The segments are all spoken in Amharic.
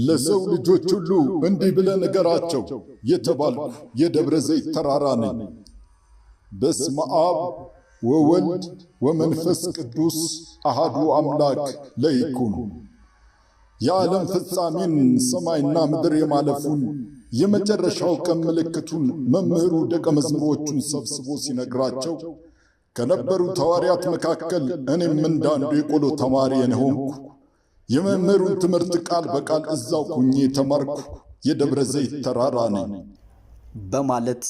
ለሰው ልጆች ሁሉ እንዲህ ብለህ ንገራቸው የተባልኩ የደብረ ዘይት ተራራ ነኝ። በስመ አብ ወወልድ ወመንፈስ ቅዱስ አሃዱ አምላክ ለይኩን። የዓለም ፍጻሜን ሰማይና ምድር የማለፉን የመጨረሻው ቀን ምልክቱን መምህሩ ደቀ መዝሙሮቹን ሰብስቦ ሲነግራቸው ከነበሩት ሐዋርያት መካከል እኔም እንዳንዱ የቆሎ ተማሪ የሆንኩ የመምህሩን ትምህርት ቃል በቃል እዛው ሁኜ ተማርኩ የደብረ ዘይት ተራራ ነኝ በማለት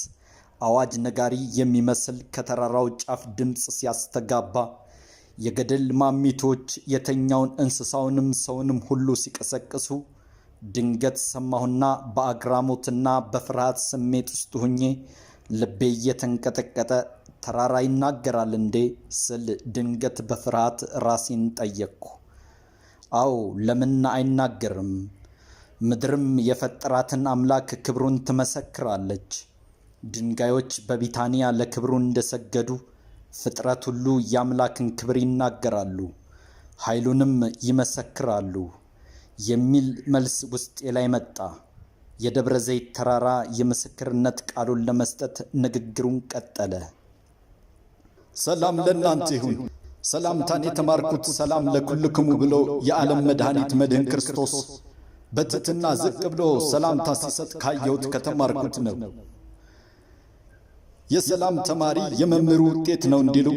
አዋጅ ነጋሪ የሚመስል ከተራራው ጫፍ ድምፅ ሲያስተጋባ የገደል ማሚቶች የተኛውን እንስሳውንም ሰውንም ሁሉ ሲቀሰቅሱ ድንገት ሰማሁና በአግራሞትና በፍርሃት ስሜት ውስጥ ሁኜ ልቤ እየተንቀጠቀጠ ተራራ ይናገራል እንዴ ስል ድንገት በፍርሃት ራሴን ጠየቅኩ። አዎ ለምን አይናገርም? ምድርም የፈጠራትን አምላክ ክብሩን ትመሰክራለች። ድንጋዮች በቢታንያ ለክብሩ እንደሰገዱ ፍጥረት ሁሉ የአምላክን ክብር ይናገራሉ፣ ኃይሉንም ይመሰክራሉ የሚል መልስ ውስጤ ላይ መጣ። የደብረ ዘይት ተራራ የምስክርነት ቃሉን ለመስጠት ንግግሩን ቀጠለ። ሰላም ለእናንተ ይሁን። ሰላምታን የተማርኩት ሰላም ለኩልክሙ ብሎ የዓለም መድኃኒት መድህን ክርስቶስ በትሕትና ዝቅ ብሎ ሰላምታ ሲሰጥ ካየሁት ከተማርኩት ነው። የሰላም ተማሪ የመምህሩ ውጤት ነው እንዲሉ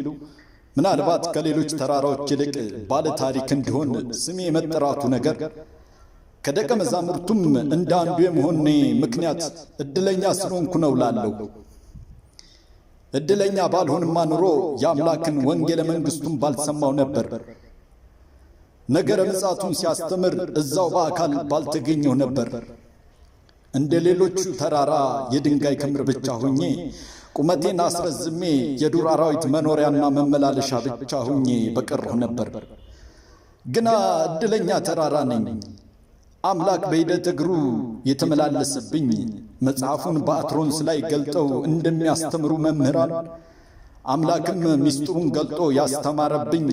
ምናልባት ከሌሎች ተራራዎች ይልቅ ባለ ታሪክ እንዲሆን ስሜ የመጠራቱ ነገር ከደቀ መዛሙርቱም እንደ አንዱ የመሆኔ ምክንያት ዕድለኛ ስለሆንኩ ነው ላለሁ። ዕድለኛ ባልሆንማ ኑሮ የአምላክን ወንጌለ መንግሥቱን ባልሰማው ነበር። ነገረ ምጽአቱን ሲያስተምር እዛው በአካል ባልተገኘው ነበር። እንደ ሌሎቹ ተራራ የድንጋይ ክምር ብቻ ሁኜ ቁመቴን አስረዝሜ የዱር አራዊት መኖሪያና መመላለሻ ብቻ ሁኜ በቀረሁ ነበር። ግና ዕድለኛ ተራራ ነኝ። አምላክ በሂደት እግሩ የተመላለሰብኝ መጽሐፉን በአትሮንስ ላይ ገልጠው እንደሚያስተምሩ መምህራን አምላክም ምስጢሩን ገልጦ ያስተማረብኝ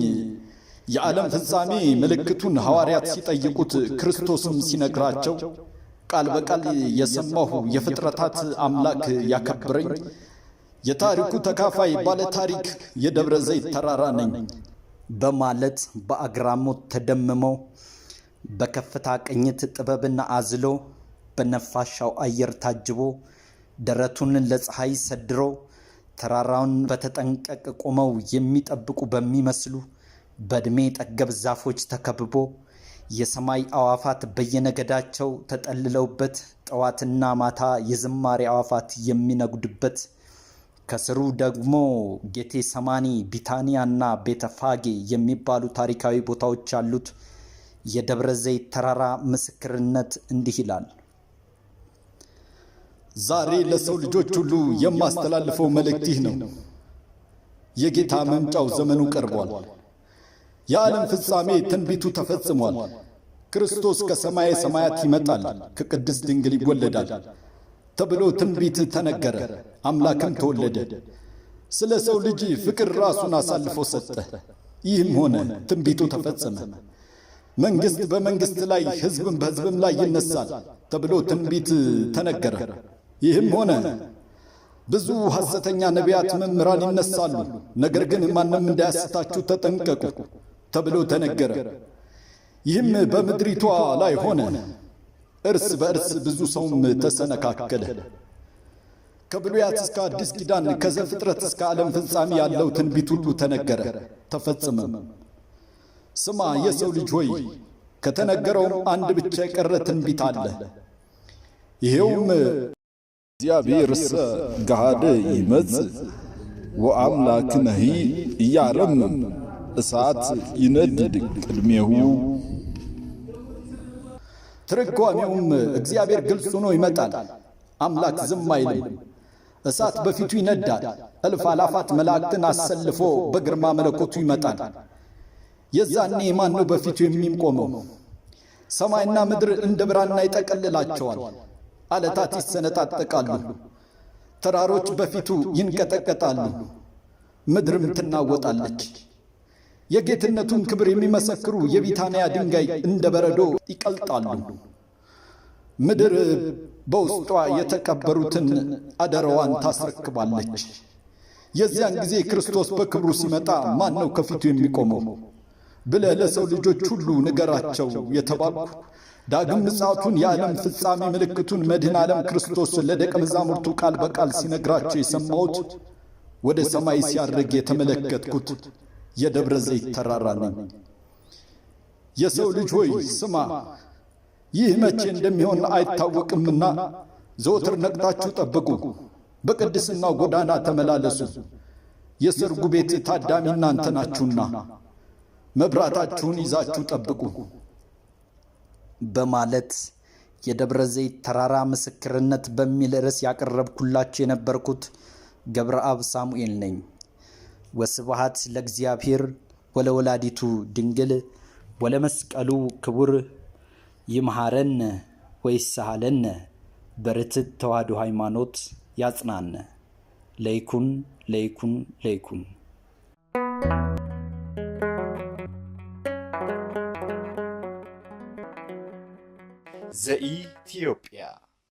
የዓለም ፍጻሜ ምልክቱን ሐዋርያት ሲጠይቁት ክርስቶስም ሲነግራቸው ቃል በቃል የሰማሁ የፍጥረታት አምላክ ያከብረኝ የታሪኩ ተካፋይ ባለ ታሪክ የደብረ ዘይት ተራራ ነኝ በማለት በአግራሞት ተደምመው በከፍታ ቅኝት ጥበብና አዝሎ በነፋሻው አየር ታጅቦ ደረቱን ለፀሐይ ሰድሮ ተራራውን በተጠንቀቅ ቆመው የሚጠብቁ በሚመስሉ በዕድሜ ጠገብ ዛፎች ተከብቦ የሰማይ አዋፋት በየነገዳቸው ተጠልለውበት ጠዋትና ማታ የዝማሬ አዋፋት የሚነጉድበት ከስሩ ደግሞ ጌቴ ሰማኒ፣ ቢታንያና ቤተፋጌ የሚባሉ ታሪካዊ ቦታዎች ያሉት የደብረ ዘይት ተራራ ምስክርነት እንዲህ ይላል። ዛሬ ለሰው ልጆች ሁሉ የማስተላልፈው መልእክት ይህ ነው። የጌታ መምጫው ዘመኑ ቀርቧል። የዓለም ፍጻሜ ትንቢቱ ተፈጽሟል። ክርስቶስ ከሰማየ ሰማያት ይመጣል፣ ከቅድስት ድንግል ይወለዳል ተብሎ ትንቢት ተነገረ። አምላክም ተወለደ። ስለ ሰው ልጅ ፍቅር ራሱን አሳልፎ ሰጠ። ይህም ሆነ፣ ትንቢቱ ተፈጸመ። መንግሥት በመንግሥት ላይ ሕዝብም በሕዝብም ላይ ይነሳል ተብሎ ትንቢት ተነገረ። ይህም ሆነ። ብዙ ሐሰተኛ ነቢያት መምህራን ይነሳሉ፣ ነገር ግን ማንም እንዳያስታችሁ ተጠንቀቁ ተብሎ ተነገረ። ይህም በምድሪቷ ላይ ሆነ። እርስ በእርስ ብዙ ሰውም ተሰነካከለ። ከብሉያት እስከ አዲስ ኪዳን ከዘፍጥረት እስከ ዓለም ፍጻሜ ያለው ትንቢት ሁሉ ተነገረ፣ ተፈጸመም። ስማ የሰው ልጅ ሆይ፣ ከተነገረውም አንድ ብቻ የቀረ ትንቢት አለ። ይሄውም እግዚአብሔርሰ ገሃደ ይመጽእ ወአምላክነሂ ኢያረምም እሳት ይነድድ ቅድሜሁ። ትርጓሜውም እግዚአብሔር ግልጽ ሆኖ ይመጣል፣ አምላክ ዝም አይልም፣ እሳት በፊቱ ይነዳል፣ እልፍ አላፋት መላእክትን አሰልፎ በግርማ መለኮቱ ይመጣል። የዛኔ ማን ነው በፊቱ የሚቆመው? ሰማይና ምድር እንደ ብራና ይጠቀልላቸዋል፣ አለታት ይሰነጣጠቃሉ፣ ተራሮች በፊቱ ይንቀጠቀጣሉ፣ ምድርም ትናወጣለች። የጌትነቱን ክብር የሚመሰክሩ የቢታንያ ድንጋይ እንደ በረዶ ይቀልጣሉ። ምድር በውስጧ የተቀበሩትን አደራዋን ታስረክባለች። የዚያን ጊዜ ክርስቶስ በክብሩ ሲመጣ ማን ነው ከፊቱ የሚቆመው ብለህ ለሰው ልጆች ሁሉ ንገራቸው የተባልኩ ዳግም ምጽአቱን የዓለም ፍጻሜ ምልክቱን መድኃኔ ዓለም ክርስቶስ ለደቀ መዛሙርቱ ቃል በቃል ሲነግራቸው የሰማሁት ወደ ሰማይ ሲያርግ የተመለከትኩት የደብረ ዘይት ተራራ ነኝ። የሰው ልጅ ሆይ ስማ፣ ይህ መቼ እንደሚሆን አይታወቅምና ዘወትር ነቅታችሁ ጠብቁ፣ በቅድስናው ጎዳና ተመላለሱ። የሰርጉ ቤት ታዳሚ እናንተ ናችሁና መብራታችሁን ይዛችሁ ጠብቁ በማለት የደብረ ዘይት ተራራ ምስክርነት በሚል ርዕስ ያቀረብኩላችሁ የነበርኩት ገብረአብ ሳሙኤል ነኝ። ወስብሐት ለእግዚአብሔር ወለወላዲቱ ድንግል ወለመስቀሉ ክቡር። ይምሃረነ ወይሳሃለነ በርትዕት ተዋሕዶ ሃይማኖት ያጽናነ። ለይኩን ለይኩን ለይኩን። ዘኢትዮጵያ